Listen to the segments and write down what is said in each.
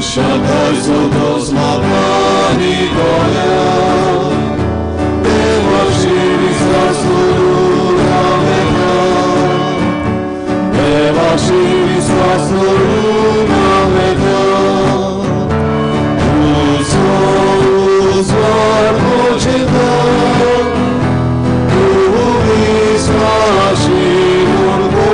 Shakar Sotos Mapani Goya Deva Shivisa Suruna Veda Deva Shivisa Suruna Veda Uzvar Mochita Uvisva Shirungo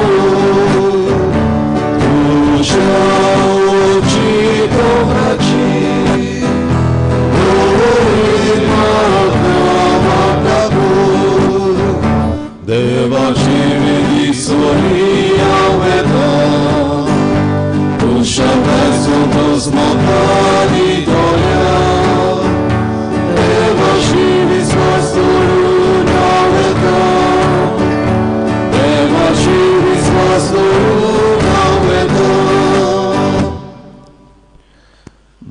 Deva Shividi Soria Veda Pusha Vesutos Mopani Doya Deva Shividi Swasturuna Veda Deva Shividi Swasturuna Veda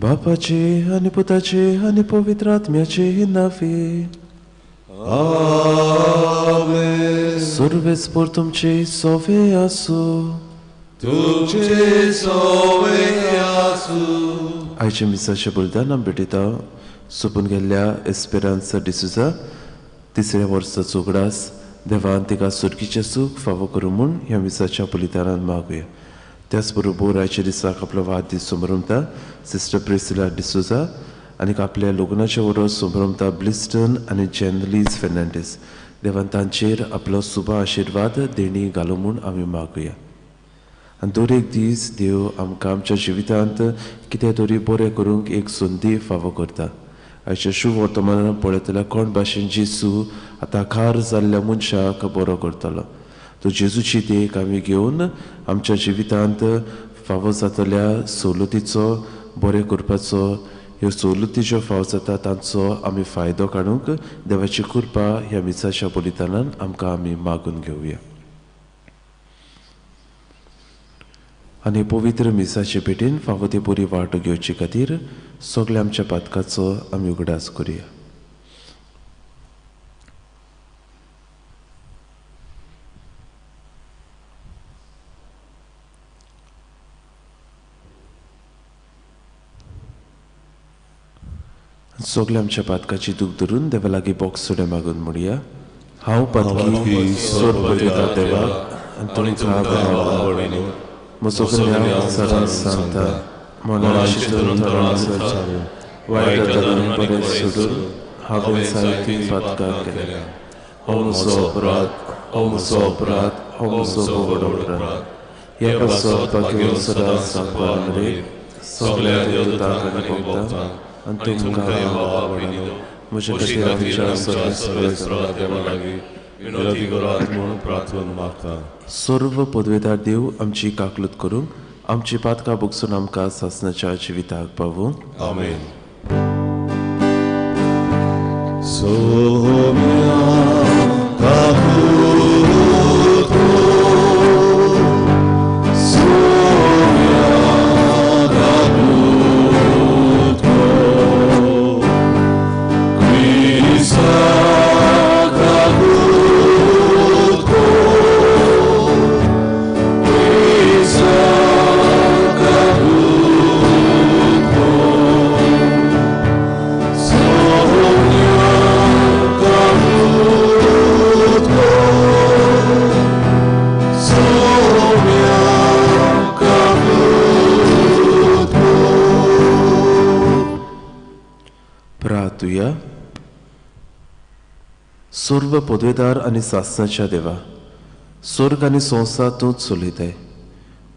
Bapaचे आणि पुताचे आणि पवित्र आत्म्याचे नावे Amen. सर्वे स्फोर तुमचे सोवे आसू तुमचे सोवे आसू आयचे मिसाचे बलिदान आमी भेटयता सोपून गेल्ल्या एस्पेरांसा डिसुजा तिसऱ्या वर्साचो उगडास देवान तिका सुर्गीचें सूख फावो करूं म्हूण ह्या मिसाच्या बलिदानान मागुया. त्याच बरोबर आयच्या दिसाक आपलो वाडदीस संभ्रमता सिस्टर प्रिसिला डिसुजा आनी आपल्या लग्नाच्या वरोस संभ्रमता ब्लिस्टन आनी जेनलीज फेर्नांडीस. देवान तांचेर आपलो शुभ आशिर्वाद देणी घालूं म्हूण आमी मागुया. आनी दर एक दीस देव आमकां आमच्या जिवितांत कितें तरी बरें करूंक एक संदी फावो करता. आयच्या शुभ वर्तमानान पळयतल्या कोण भाशेन जेजू आतां खार जाल्ल्या मनशाक बरो करतलो. तो जेजूची देख आमी घेवन आमच्या जिवितांत फावो जातल्या सवलतीचो बरें करपाचो ह्यो सवलती ज्यो फावो जाता तांचो आमी फायदो काडूंक देवाची कृपा ह्या मिसाच्या बलिदानान आमकां आमी मागून घेवया. आनी पवित्र मिसाचे भेटेन फावो ती बरी वाट घेवचे खातीर सगळ्या आमच्या पातकाचो आमी उगडास करुया. सगळ्या आमच्या पातकाची दूख धरून देवा लागीं बोक्स सुडे मागून म्हणुया. हांव पातकी सोर पळयता देवा आनी तुमकां आवडीनो म्हजो कन्या सदांच सांगता मनान चिंतून तरासर वायट धरून बरें सोडून हांवें सारकी पातकां केल्या. हो म्हजो अपराध हो म्हजो अपराध हो म्हजो व्हड अपराध. ह्या पासो घेवन सदांच सांगपाक रे सगळ्या देवतांक आनी भक्तांक आनी तुमकां आवडीनो म्हजे खातीर आमच्या सर्वेस्परा देवा लागीं विनोदी करात म्हूण प्रार्थना मागता. सर्व पदवेदार देव आमची काकलूत करूंक आमची पातकां भोगसून आमकां सासणाच्या जिविताक पावूंक. आमेन. सर्व पदवेदार आनी सासणाच्या देवा स्वर्ग आनी संवसार तूंच चलयताय.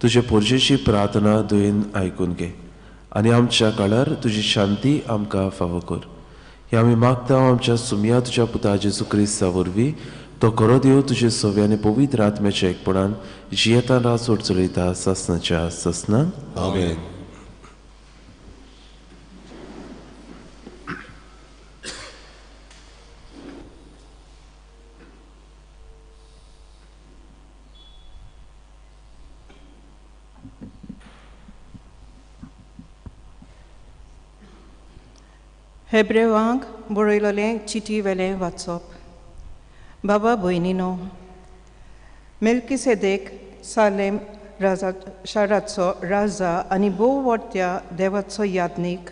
तुजे पोरजेची प्रार्थना दुयेन आयकून घे आनी आमच्या काळार तुजी शांती आमकां फावो कर. हे आमी मागता आमच्या सुमया तुज्या पुता जेजू क्रिस्ता वरवीं तो खरो देव तुजे सव्या आनी पवित्र आत्म्याच्या एकपणान जियेता रासोड चलयता सासणाच्या सासणान. आमेन. हेब्रेवांक बरयलेलें चिटी वेलें वाचप. बाबा भयणीनो, मेल्किसेदेक सालेम शाराचो राजा आनी भोव वर्त्या देवाचो यादनीक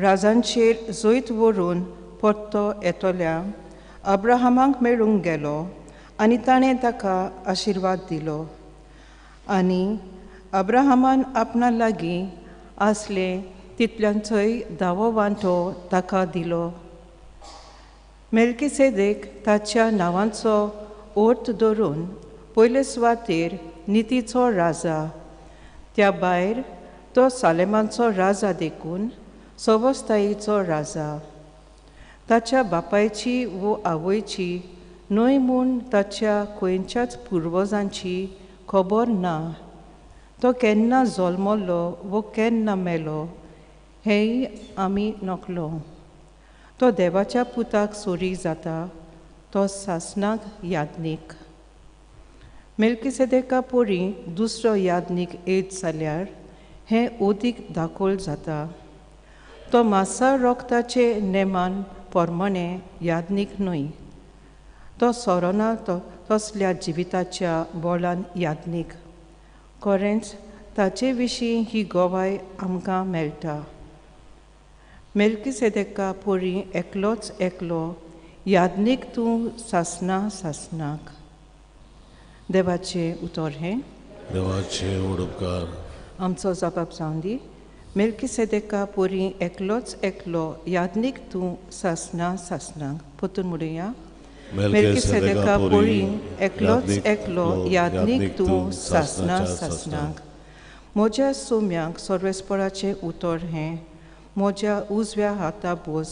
राजांचेर जोईत व्हरून परतो येतोल्या अब्राहमाक मेळूंक गेलो आनी ताणें ताका आशिर्वाद दिलो आनी अब्राहमान आपणा लागीं आसले तितल्यांचोय दावो वांटो ताका दिलो. मेल्किसेदेक ताच्या नांवांचो अर्थ धरून पयले सुवातेर नितीचो राजा, त्या भायर तो सालेमाचो राजा देखून सवस्थायीचो राजा. ताच्या बापायची वो आवयची न्हय म्हूण ताच्या खंयच्याच पुर्वजांची खबर ना. तो केन्ना जल्मलो वो केन्ना मेलो हेंय आमी नकलो. तो देवाच्या पुताक सोरी जाता, तो सासणाक यादनीक. मेल्किसेदेका पोरी दुसरो यादनीक येत जाल्यार हें ओदीक दाखोल जाता. तो मासा रोगताचे नेमान पोरमाणें यादनीक न्हय. तो सोरोना तसल्या जिविताच्या बोळान यादनीक. खरेंच ताचे विशीं ही गोवाय आमकां मेळटा. मेल्किसेदेका पोरी एकलोच एकलो यादनीक तूं सासणाक. देवाचे उतर हें देवाचे उडोवकार आमचो जबाब जावन दी. मेल्किसेदेका पोरी एकलोच एकलो यादनीक तूं सासणाक. परतून म्हणुया. मेल्किसेदेका पोरी एकलोच एकलो यादनीक तूं सासणाक. म्हज्या सोम्याक सर्वेस्पराचें उतर हें म्हज्या उजव्या हाता बोस.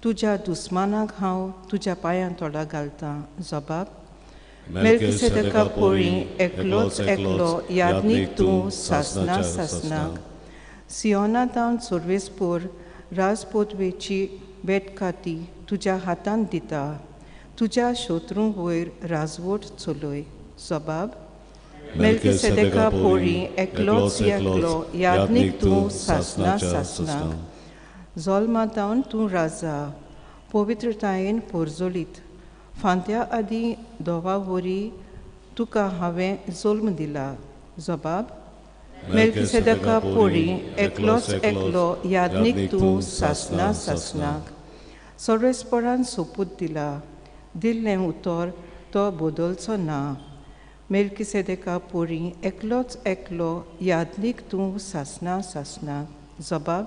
तुज्या दुस्मानाक हांव तुज्या पांयां तोंडां घालतां. जबाब. मेल्किसेदेका पोरी एकलोच एकलो यादनीक तूं सासणाक. सियोनातावन सर्वेस्पर राजपोतवेची बेटकाती तुज्या हातांत दिता. तुज्या शत्रूंक वयर राजवट चलय. जबाब. मेल्किसेदेका पोरी एकलोच एकलो यादनीक तूं सासणाक. जल्मातावन तूं राजा, पवित्रतायेन पोरजोलीत. फांत्या आदीं दोवा वरी तुका हांवें जल्म दिला. जबाब. मेल्किसेदेका पोरी एकलोच एकलो यादनीक तूं सासणाक. सर्वेस्परान सोपूत दिला. दिल्लें उतर तो बदलचो ना. मेल्किसेदेका पोरी एकलोच एकलो यादनीक तूं सासणाक. जबाब.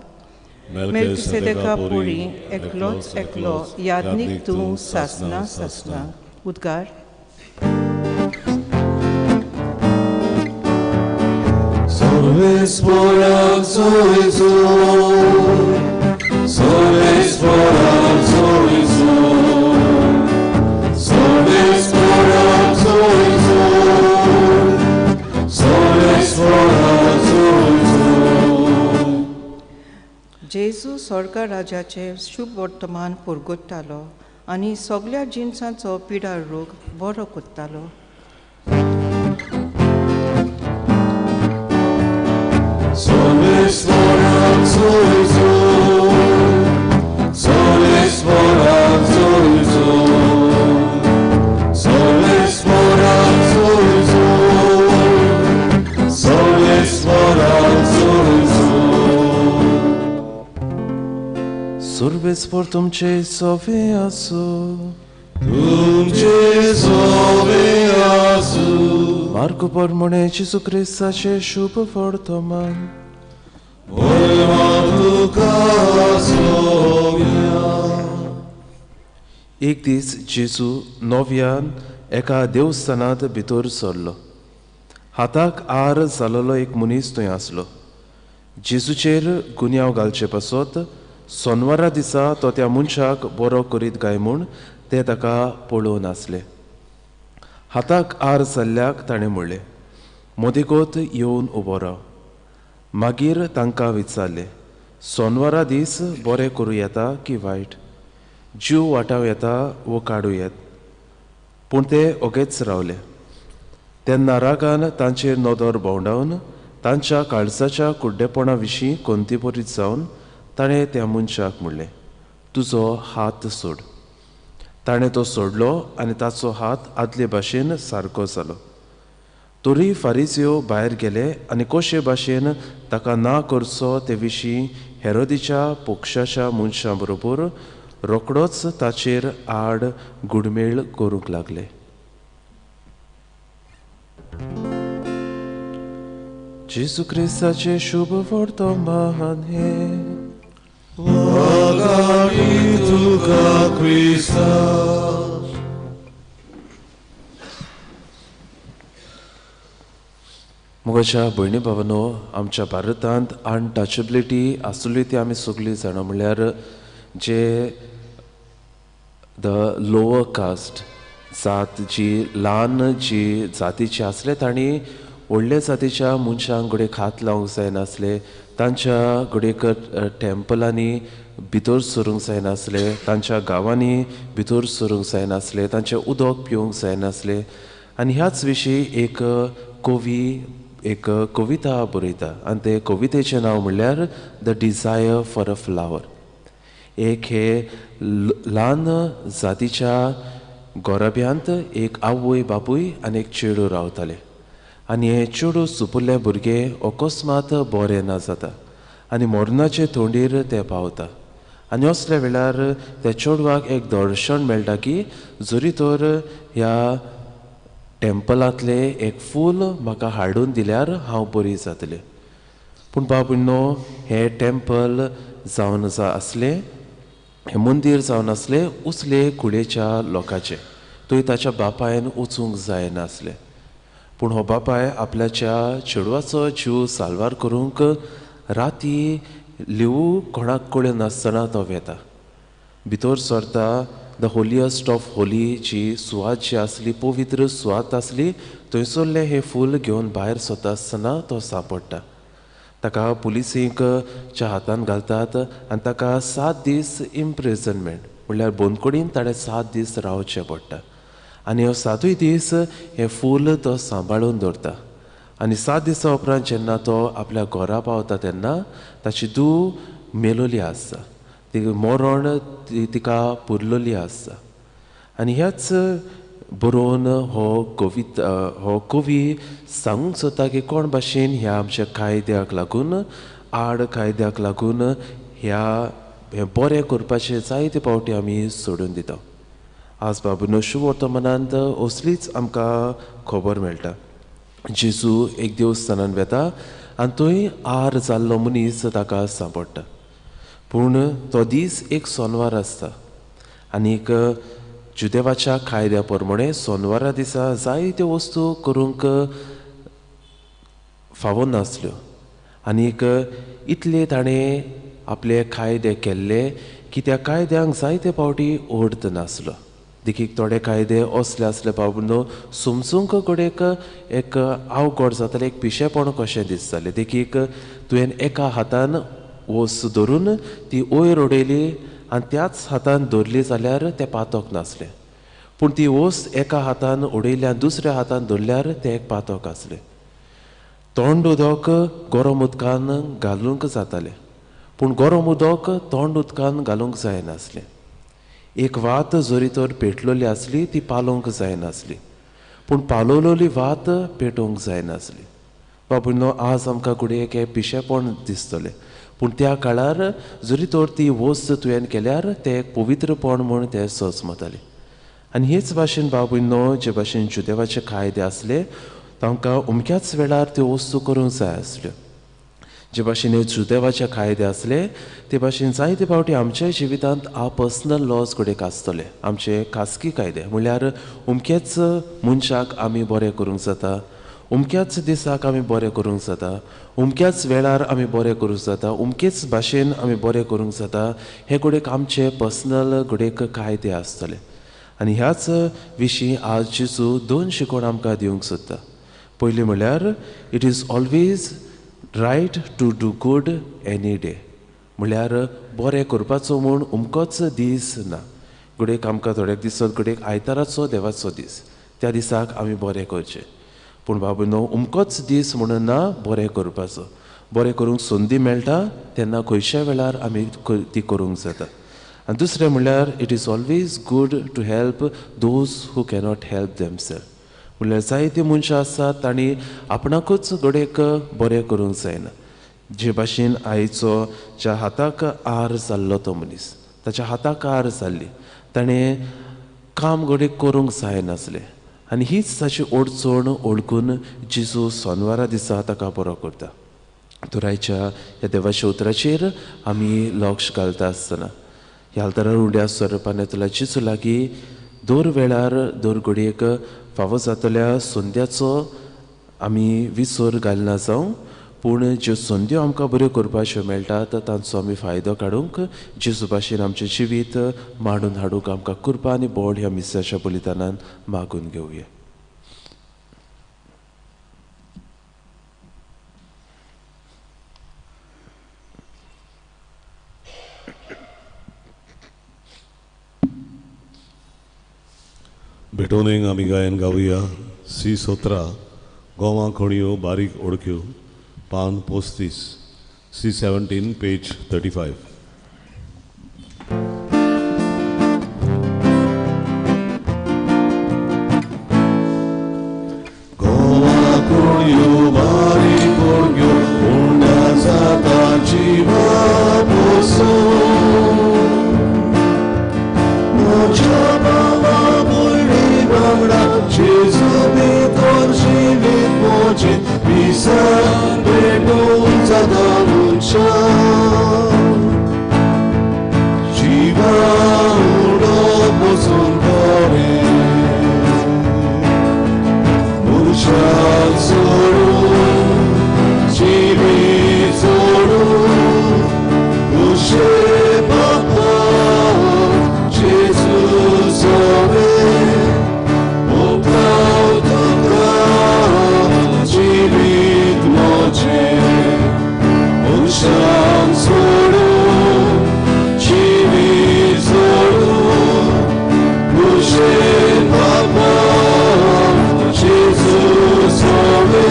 मेल्किसेदेका पोरी एकलोच एकलो यादनीक तूं सासणाक. उद्गार. सर्वेस्पराक सोयीचो, सर्वेस्पराक सोयीचो, सर्वेस्पराक सोयीचो, सर्वेस्पराक सोयीचो. जेजू स्वर्गा राजाचे शुभ वर्तमान पुरगुट्टालो आनी सगळ्या जिन्सांचो पिडार रोग बरो कोत्तालो. सर्वेस्पराक सोयीचो, सर्वेस्पराक सोयीचो, सर्वेस्पराक सोयीचो, सर्वेस्पराक सोयीचो. सर्वेस्पर तुमचे सोवे आसू. तुमचे सोवे आसू. मार्को पोरमोणे जेजू क्रिस्ताचे शुभ वर्तमान. एक दीस जेजू नव्यान एका देवस्थानांत भितर सरलो. हाताक आर जालोलो एक मनीस थंय आसलो. जेजूचेर गुन्यांव घालचे पासत सोनवारा दिसा तो त्या मनशाक बरो करीत काय म्हूण ते ताका पळोवन आसले. हाताक आर जाल्ल्याक ताणें म्हणलें, मोदेकोत येवन उबो राव. मागीर तांकां विचारलें, सोनवारा दीस बरें करूं येता की वायट, जीव वाटाव येता वो काडूं येत. पूण ते ओगेच रावले. तेन्ना रागान तांचेर नदर भोंवडावन तांच्या काळजाच्या कुड्डेपणा विशीं कोंतीपोरीत जावन ताणें त्या मनशाक म्हणलें, तुजो हात सोड. ताणें तो सोडलो आनी ताचो हात आदले भाशेन सारको जालो. तोरी फारिजियो भायर गेले आनी कशे भाशेन ताका ना करचो ते विशीं हेरोदीच्या पक्षाच्या मनशां बरोबर रोखडोच ताचेर आड गुडमेळ करूंक लागले. जेजू क्रिस्ताचे शुभ वर्तमान हे Błagani Ducha Krista. मुगाच्या भयणी भावानो, आमच्या भारतांत अनटचेबिलिटी आसली ती आमी सगळीं जाणां. म्हणल्यार जे द लोवर कास्ट जात जी ल्हान जी जातीची आसले तांणी व्हडले जातीच्या मनशांक घडये हात लावंक जायनासले, तांच्या घडयेक टेंपलांनी भितर सरूंक जायनासले, तांच्या गांवांनी भितर सरूंक जायनासले, तांचें उदक पिवंक जायनासले. आनी ह्याच विशीं एक कविता बरयता आनी ते कवितेचें नांव म्हणल्यार the desire for a flower. एक हे ल्हान जातीच्या गोरब्यांत एक आवय बापूय आनी एक चेडूं रावताले. आनी हे चेडूं सुपुल्लें भुरगें अकस्मात बरें ना जाता आनी मरणाचे तोंडीर तें पावता. आनी असल्या वेळार त्या चेडवाक एक दर्शन मेळटा की जरी तर ह्या टेंपलांतले एक फूल म्हाका हाडून दिल्यार हांव बरी जातलें. पूण बाबूनो, हे टेंपल जावन आसलें, हे मंदीर जावन आसलें उसले कुळेच्या लोकांचें. थंय ताच्या बापायन वचूंक जायनासलें. पूण हो बापाय आपल्याच्या चेडवाचो जीव साल्वार करूंक राती लिवू कोणाक कळ्यो नासतना तो वेता. भितर सरता द होलियस्ट ऑफ होली जी सुवात जी आसली, पवित्र सुवात आसली, थंयसरलें हें फूल घेवन भायर सरता आसतना तो सांपडटा. ताका पुलिसींक च्या हातान घालतात आनी ताका 7 दीस इम्प्रिजनमेंट म्हणल्यार बंदकोडीन ताणें 7 दीस रावचें पडटा. आनी हो 7 दीस हें फूल तो सांबाळून दवरता. आनी 7 दिसां उपरांत जेन्ना तो आपल्या घरा पावता तेन्ना ताची धूव मेलोली आसता, ती मरण तिका पुरलोली आसता. आनी ह्याच बरोवन हो कवी सांगूंक सोदता की कोण भाशेन ह्या आमच्या कायद्याक लागून, आड कायद्याक लागून हें बरें करपाचें जायते पावटी आमी सोडून दिता. आज बाबूनो, शुभ वर्तमानांत असलीच आमकां खबर मेळटा. जेजू एक देवस्थानान वेता आनी थंय आर जाल्लो मनीस ताका सांपडटा. पूण तो दीस एक सोनवार आसता आनीक जुदेवाच्या कायद्या प्रमाणे सोनवारा दिसा जायत्यो वस्तू करूंक फावो नासल्यो. आनीक इतले ताणें आपले कायदे केल्ले की त्या कायद्यांक जायते पावटी अर्थ नासलो. देखीक थोडे कायदे असले आसले बाबूनो, समजूंक कडेक एक अवघड जातालें, एक पिशेपण कशें दिसतालें. देखीक तुवें एका हातान वस्त धरून ती वयर उडयली आनी त्याच हातान धरली जाल्यार तें पातक नासलें. पूण ती वस्त एका हातान उडयली आनी दुसऱ्या हातान धरल्यार तें एक पातक आसलें. तोंड उदक गरम उदकान घालूंक जातालें, पूण गरम उदक तोंड उदकान घालूंक जायनासलें. एक वात जरी तर पेटलोली आसली ती पालोवंक जायनासली, पूण पालोवलोली वात पेटोवंक जायनासली. बाबूनो, आज आमकां कुडयेक हें पिशेपण दिसतलें, पूण त्या काळार जरी तर ती वस्त तुवें केल्यार तें एक पवित्रपण म्हूण तें सजमतालें. आनी हेच भाशेन बाबूनो, जे भाशेन जुदेवाचे कायदे आसले तांकां अमक्याच वेळार त्यो वस्तू करूंक जाय आसल्यो. जे भाशेन हे जुदेवाचे कायदे आसले ते भाशेन जायते फावटी आमच्या जिवितांत पर्सनल लॉज कडेक आसतले, आमचे खासगी कायदे. म्हणल्यार अमकेच मनशाक आमी बरें करूंक जाता, अमक्याच दिसाक आमी बरें करूंक जाता, अमक्याच वेळार आमी बरें करूंक जाता, अमकेच भाशेन आमी बरें करूंक जाता. हे कडेक आमचे पर्सनल कडेक कायदे आसतले. आनी ह्याच विशीं आज जेजू 2 शिकवण आमकां दिवंक सोदता. पयलीं म्हणल्यार it is always right to do good any day. म्हणल्यार बरें करपाचो म्हूण अमकोच दीस ना. घडयेक आमकां थोड्याक दिसत घडयेक आयताराचो देवाचो दीस, त्या दिसाक आमी बरें करचें. पूण बाबूनो, अमकोच दीस म्हणून ना बरें करपाचो. बरें करूंक संदी मेळटा तेन्ना खंयच्या वेळार आमी ती करूंक जाता. आनी दुसरें म्हणल्यार it is always good to help those who cannot help themselves. म्हणल्यार जायते मनशां आसात तांणी आपणाकूच घडयेक बरें करूंक जायना. जे भाशेन आयचो ज्या हाताक आर जाल्लो तो मनीस, ताच्या हाताक आर जाल्ली, ताणें काम घडये करूंक जायनासलें आनी हीच ताची अडचण ओळखून जेजू सोनवारा दिसा ताका बरो करता. तर आयच्या ह्या देवाच्या उतराचेर आमी लक्ष घालता आसतना ह्या आल्तारार उड्या स्वरुपान येतल्या जेजू लागीं दर वेळार दर घडयेक फावो जातल्या संद्याचो आमी विसर घालना जावं, पूण ज्यो संद्यो आमकां बऱ्यो करपाच्यो मेळटात तांचो आमी फायदो काडूंक जेजू भाशेन आमचें जिवीत मांडून हाडूंक आमकां कृपा आनी बोड ह्या मिसाच्या बलिदानान मागून घेवया. भेटोनेक आमी गायन गावया. सी 17 गोवा कोणयो बारीक ओळख्यो पान 35. C 17 page 35. गोवा कोणयो बारीक ओळख्यो उंडा जाता जिवा बसून Jesu भितर जिवीत मोचे विसर भेटून जाता मुनशा जिवा उडोवप बसून बरें मुनशाक सोडून जिवीत सोडून खुशे बापा जेजू सोबे Sham soru, chimi soru, mushe papa, Jesus ove,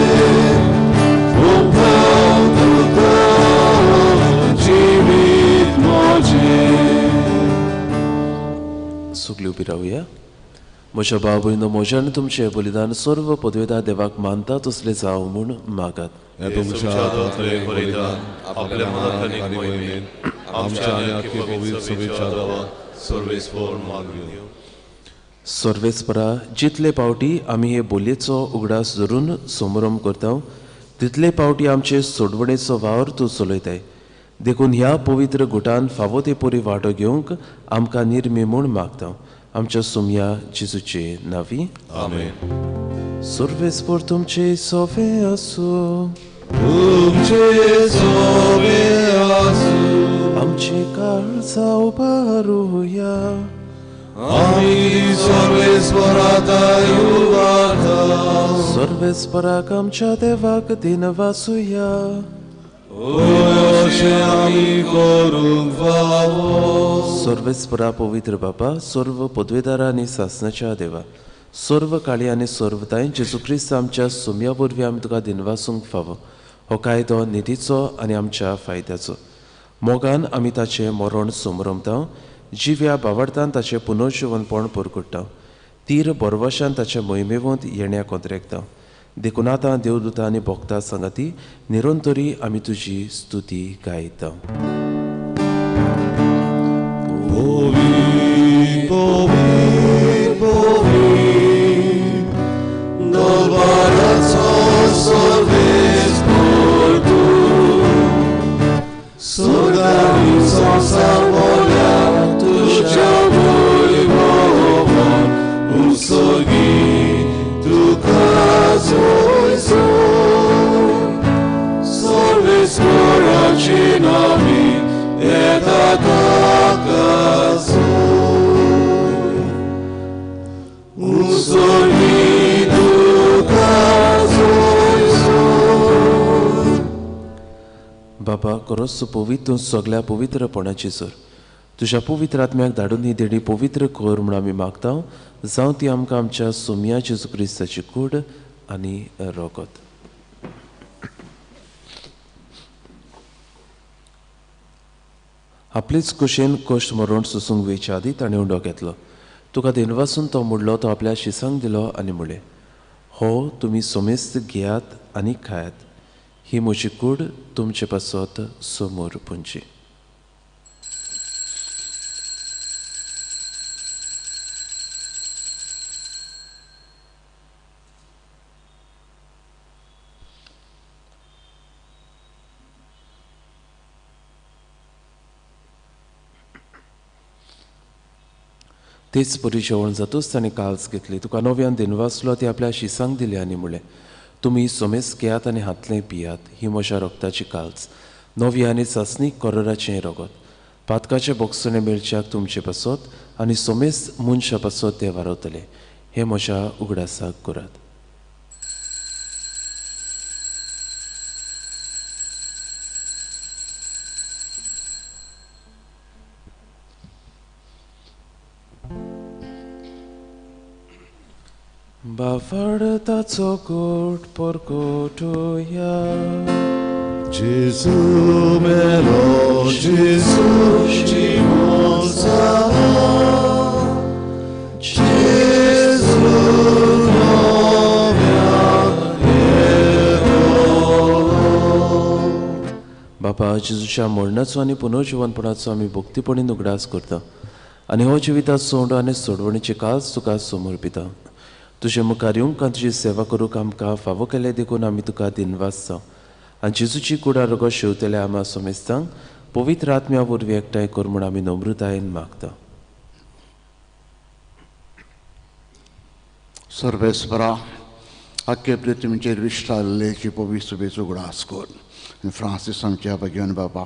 upau tuta, chimi moje. सुगली उबी रावया. म्हज्या भाव भयणो म्हज्यान तुमचें बलिदान सर्व पदवेदार देवाक मानता तसलें जावं म्हूण मागात. हे तुमच्या हातांतलें बलिदान आपल्या मनांतल्या मोहिमेन आमच्या आनी आख्खे पवित्र सभेच्या गांवांत सर्वेस्पर मागयो. सर्वेस्परा जितले पावटी आमी हे बोलयेचो उगडास धरून समारंभ करता तितले पावटी आमचे सोडवणेचो वावर तूं चलयताय. देखून ह्या पवित्र गुटान फावो ते परी वांटो घेवंक आमकां निर्मी म्हूण मागता. आमच्या सुमया जेजूचे नांवी आमेन. सर्वेस्पर तुमचे सोवे आसूं, तुमचे सोवे आसूं, आमचे काळजा उबारुया. आमी सर्वेस्पराताय उबारता, सर्वेस्पराक आमच्या देवाक दिनवासुया. अशें आमी करूंक फावो. सर्वेस्परा पवित्र बाबा, सर्व पदवेदारा आनी सासणाच्या देवा, सर्व काळी आनी सर्वताय जेजू क्रिस्त आमच्या सुमया वरवीं आमी तुका दिनवासूंक फावो. हो कायदो निधीचो आनी आमच्या फायद्याचो. मोगान आमी ताचें मरण समरमता, जिव्या बावडतान ताचें पुनर्जीवनपण परगट्टा, तीर बरवशान ताच्या मोहिमेवंत येण्या कोंत्रेकता. देखून आतां देवदूतां आनी भोक्तां सांगाती निरंतरी आमी तुजी स्तुती गायता. Povit, povit, povit, dovaraco सर्वेस्पर tu, sodarico samolia, tuja vojvovan, usogi, tu kazoj son, सर्वेस्पर činami, eta kakazoj, usogi, tu kazoj son. बाबा खरोच पवित्र सगळ्या पवित्रपणाची सर तुझ्या पवित्र आत्म्याक धाडून ही देणी पवित्र कर म्हूण आमी मागता. जावं ती आमकां आमच्या सोमया जेजू क्रिस्ताची कूड आनी रोगत. आपलीच कुशेन कश्ट मरण सुसूंक वेच्या आदी ताणें उंडो घेतलो. तुका दिनवासून तो मुडलो तो आपल्या शिसांक दिलो आनी म्हळें, हो तुमी सोमेस्त घेयात आनी खायात ही म्हजी कूड तुमचे पासत समोर पुंजी. तेच परी जेवण जातूच ताणें काल्स घेतली. तुका नव्यान दिनवासलो ती आपल्या शिसांक दिली आनी म्हळें, तुमी सोमेस घेयात आनी हातलें पियात ही म्हज्या रोगताची काल्स, नवी आनी सासणीक कोरोराचें रगत. पातकाचे बोगसणे मेळच्याक तुमचे पासत आनी सोमेस मनशा पासत ते वारवतले. हे म्हज्या उगडासाक करात. Bavartaco cort porcotoia. Gesù melo, Gesù ci monsa. Gesù novia बापा जेजूच्या मरणाचो आनी पुनर्जीवनपणाचो आमी भक्तीपणीन उगडास करता आनी हो जिविता सोंड आनी सोडवणीची काल्स तुका समोर पिता. तुजे मुखार येवंक आनी तुजी सेवा करूंक आमकां फावो केले देखून आमी तुका दिनवासता आनी जेजूची कुडा रगत शेवतले आम्हा सोमेस्तांक पवित्र आत्म्या वरवीं एकठांय कर म्हूण आमी नम्रतायेन मागता. सर्वेस्परा आख्खे पृथ्वीचेर विश्राल्लेची पवित्र सभेचो उगडास कर. फ्रांसीस आमच्या भगिवन बापा,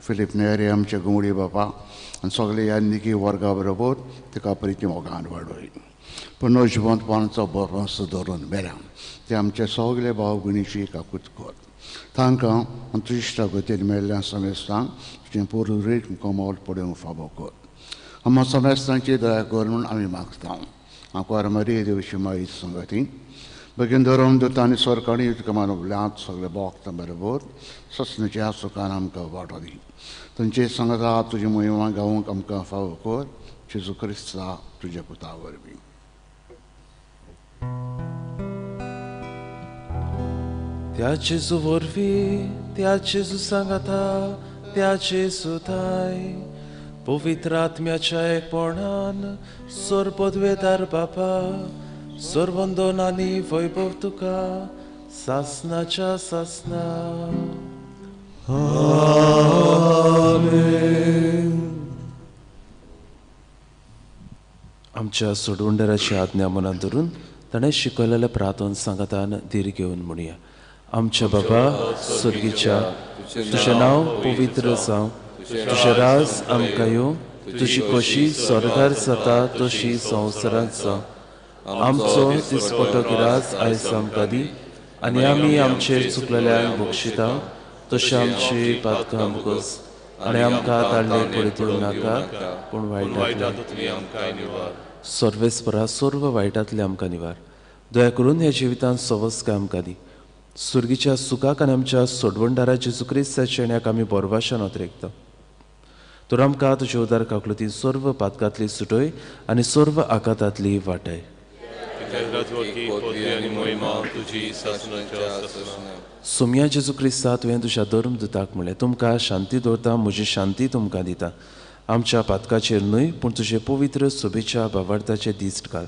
फिलीप नेरे आमच्या गुमडी बापा आनी सगळे यान्निकी वर्गा बरोबर तिका प्रिती मोगान वाडय. पुनर्जीवनपणाचो बरोस धरून मेळ्या ते आमचे सगळे भाव भयणीची काकूत कर. तांकां आनी तुज्या इश्टागतीन मेळ्ळ्या समेस्तांक तुजें पुर्वीत कमोल पडूंक फावो कर. आम्हा समेस्तांची दया कर म्हूण आमी मागता. आंकवार मरी देवची माईत संगती बेगीन धरून दोता आनी सरकाणी तुका मानवल्यांत सगळे भोगतां बरोबर ससणीच्या सुखान आमकां वांटो दी. तांचे सांगता तुजी मोहिमा गावूंक आमकां फावो कर. जेजू क्रिस्ता तुज्या पुता वरवीं. त्या जेजू वरवीं, त्या जेजू सांगाता, त्या जेजू थाय पवित्र आत्म्याच्या एकपणान सोर पदवेदार बापा सोरवंदन आनी वैभव तुका सासनाच्या सासना. आमच्या सोडवंडराची आज्ञा मनात धरून ताणें शिकयलेल्या प्रार्थन सांगातान धीर घेवन म्हणया. आमच्या बाबा स्वर्गीच्या तुजें नांव पवित्र जावं. तुजें राज आमकां येवं. तुजी खोशी स्वर्गार जाता तशी संवसारांत जावं. आमचो दिसपटो गिरास आयज आमकां दी आनी आमी आमचेर चुकलेल्यांक बक्षिता तशें आमची पातकां आमकां आनी आमकां ताळ्ळे पळयतूं नाका पूण वायटांतली आमकां निवार. सर्वेस्परा सर्व वायटांतले आमकां निवार. दया करून ह्या जिवितांत सवस्काय आमकां दी. सुर्गीच्या सुखाक आनी आमच्या सोडवणदारा जेजू क्रिस्ताच्या येण्याक आमी बोरवाशान उद्रेकता. तर आमकां तुजे उदार काकलुती सर्व पातकांतली सुटय आनी सर्व आकातांतली वाटाय. सोम्या जेजू क्रिस्ता तुवें तुज्या धर्म दिताक म्हणलें, तुमकां शांती दवरता, म्हजी शांती तुमकां दिता. आमच्या पातकाचेर न्हय पूण तुजे पवित्र सोबेच्या भावार्थाचे दिश्ट घाल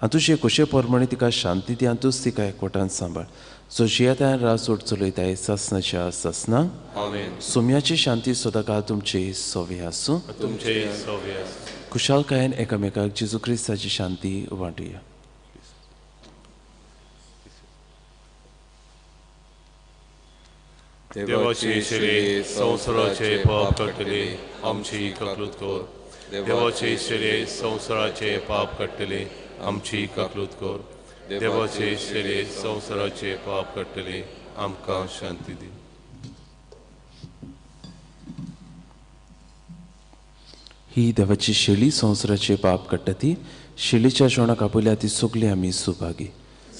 आनी तुजे कशे प्रमाणे तिका शांती दी आनी तूच तिका एकवटान सांबाळ. जो जियेताय रास सोड चलयताय सासनाच्या सासना. सोम्याची शांती सदांकाळ तुमची सोवी आसूं. खुशालकायेन एकामेकाक जेजू क्रिस्ताची शांती वांटुया. देवाची शिरे संवसाराचे पाप काडटले आमची काकलूत कर. देवाचे शिरे संवसाराचे पाप काडटले आमची काकलूत कर. देवाचे शिरे संवसाराचे पाप काडटले आमकां शांती दी. ही देवाची शेळी संवसाराचे पाप काडटा ती शेळीच्या जेवणाक आपयल्या ती सगळी आमी सुभागी.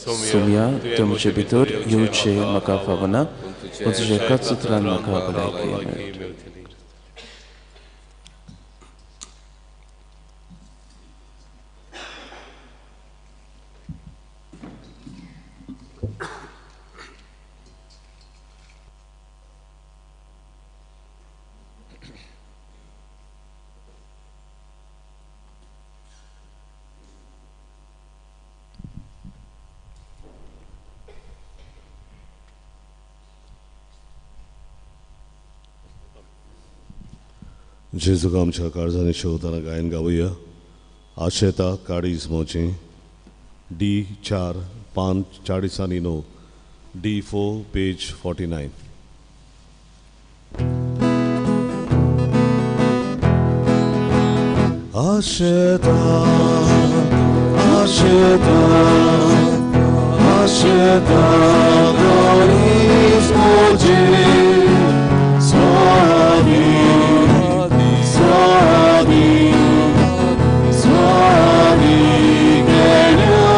सोम्या ते म्हजे भितर येवचे म्हाका फावना पूण तुज्या एकाच उतरान म्हाका भलायकी मेळटली. जेजुका आमच्या काळजांनी शेवताना गायन गावया. आशेता काळीज मोचे D4 पान 40 D4 पेज 49. आशेता आशेता आशेता काळीज मोचे स्वामी स्वामी स्वामी गेल्या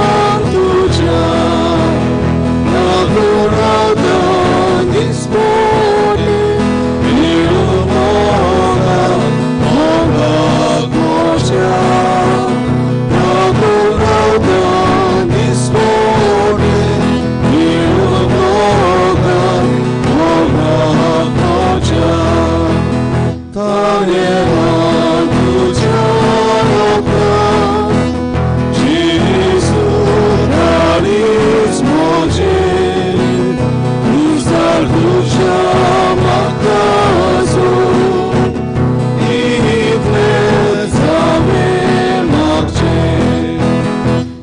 तुझ्या नागुरावता दिसपोटे विरुमोगा मोगा गोशा नागुरावता दिसपोटे विरुमोगा मोगा गोशा तारेवा तुझ्या Roca Jesu nariz moje Luzar duša makazu Iple zame makče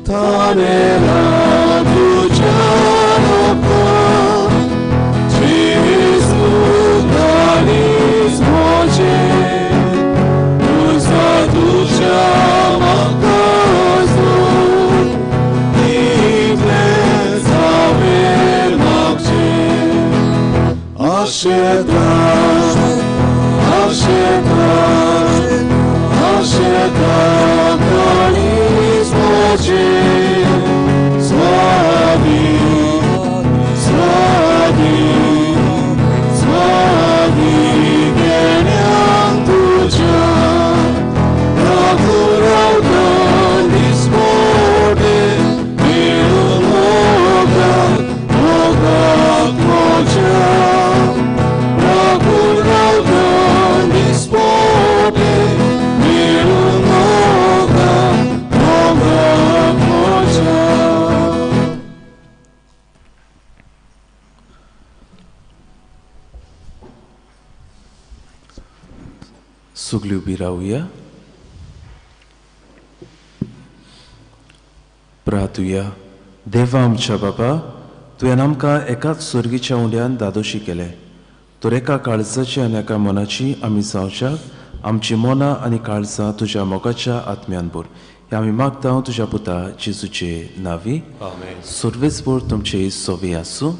Tanera tuđa roka Jesu nariz moje Luzar duša makazu Asheta, Asheta, Asheta, Kalis moje, Swami, Swami, Swami, Genyam tuja, Nakurauda dispode, Virumoga, Moga, Moja. सगळीं उबी रावया. प्रार्थुया. देवा आमच्या बाबा, तुवें आमकां एकाच सर्गीच्या उंड्यान दादोशी केले. तर एका काळजाची आनी एका मनाची आमी जावच्याक आमची मनां आनी काळजां तुज्या मोगाच्या आत्म्यान भर. हें आमी मागता तुज्या पुता जेजूचे नांवी. सर्वेस्पर तुमचे सोवे आसूं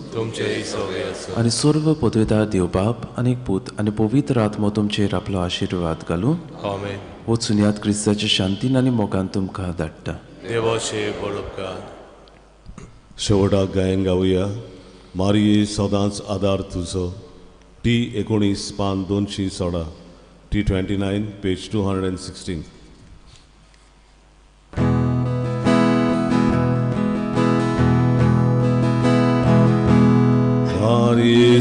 आनी सर्व पदवेदार देव बाप आनी पूत आनी पवित्र आत्मो तुमचेर आपलो आशिर्वाद घालूं. वचून याद क्रिस्ताच्या शांतीन आनी मोगान तुमकां धाडटा. देवाचे बरोबकार. शेवटाक गायन गावया. मारिये सदांच आदार तुजो T19 पान 216 T29 पेज 216. Maria